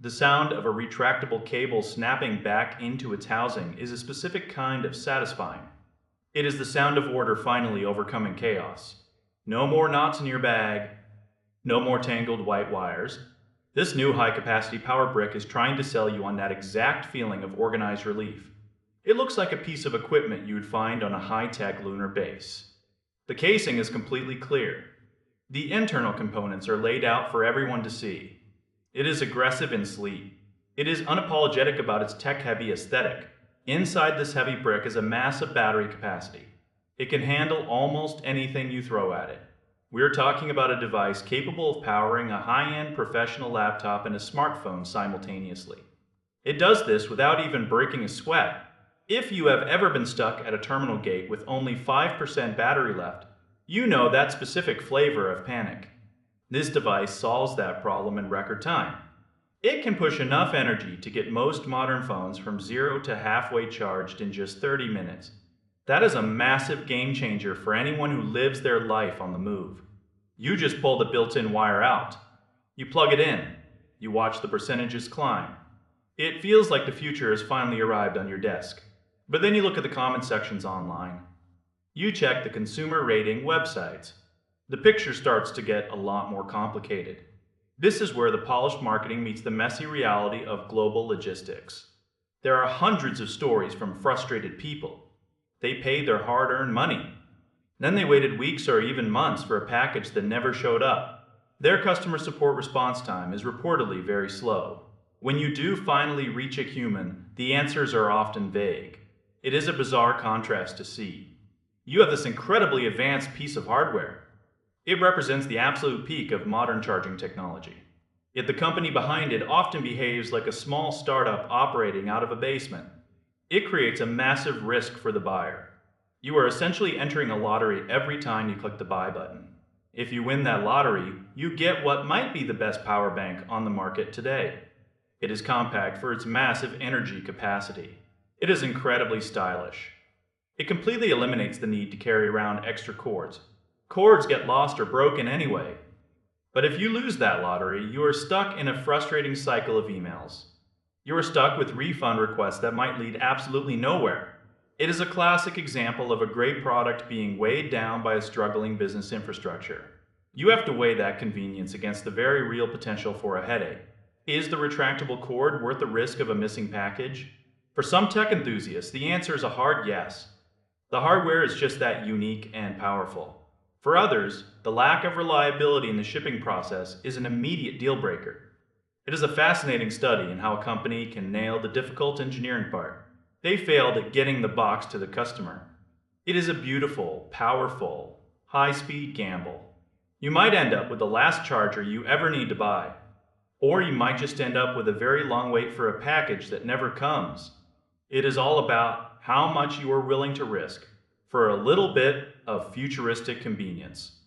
The sound of a retractable cable snapping back into its housing is a specific kind of satisfying. It is the sound of order finally overcoming chaos. No more knots in your bag, no more tangled white wires. This new high capacity power brick is trying to sell you on that exact feeling of organized relief. It looks like a piece of equipment you would find on a high tech lunar base. The casing is completely clear. The internal components are laid out for everyone to see. It is aggressive and sleek. It is unapologetic about its tech-heavy aesthetic. Inside this heavy brick is a massive battery capacity. It can handle almost anything you throw at it. We're talking about a device capable of powering a high-end professional laptop and a smartphone simultaneously. It does this without even breaking a sweat. If you have ever been stuck at a terminal gate with only 5% battery left, you know that specific flavor of panic. This device solves that problem in record time. It can push enough energy to get most modern phones from 0 to halfway charged in just 30 minutes. That is a massive game changer for anyone who lives their life on the move. You just pull the built-in wire out. You plug it in. You watch the percentages climb. It feels like the future has finally arrived on your desk. But then you look at the comment sections online. You check the consumer rating websites. The picture starts to get a lot more complicated. This is where the polished marketing meets the messy reality of global logistics. There are hundreds of stories from frustrated people. They paid their hard-earned money. Then they waited weeks or even months for a package that never showed up. Their customer support response time is reportedly very slow. When you do finally reach a human, the answers are often vague. It is a bizarre contrast to see. You have this incredibly advanced piece of hardware. It represents the absolute peak of modern charging technology. Yet the company behind it often behaves like a small startup operating out of a basement. It creates a massive risk for the buyer. You are essentially entering a lottery every time you click the buy button. If you win that lottery, you get what might be the best power bank on the market today. It is compact for its massive energy capacity. It is incredibly stylish. It completely eliminates the need to carry around extra cords. Cords get lost or broken anyway. But if you lose that lottery, you are stuck in a frustrating cycle of emails. You are stuck with refund requests that might lead absolutely nowhere. It is a classic example of a great product being weighed down by a struggling business infrastructure. You have to weigh that convenience against the very real potential for a headache. Is the retractable cord worth the risk of a missing package? For some tech enthusiasts, the answer is a hard yes. The hardware is just that unique and powerful. For others, the lack of reliability in the shipping process is an immediate deal breaker. It is a fascinating study in how a company can nail the difficult engineering part. They failed at getting the box to the customer. It is a beautiful, powerful, high-speed gamble. You might end up with the last charger you ever need to buy. Or you might just end up with a very long wait for a package that never comes. It is all about how much you are willing to risk for a little bit of futuristic convenience.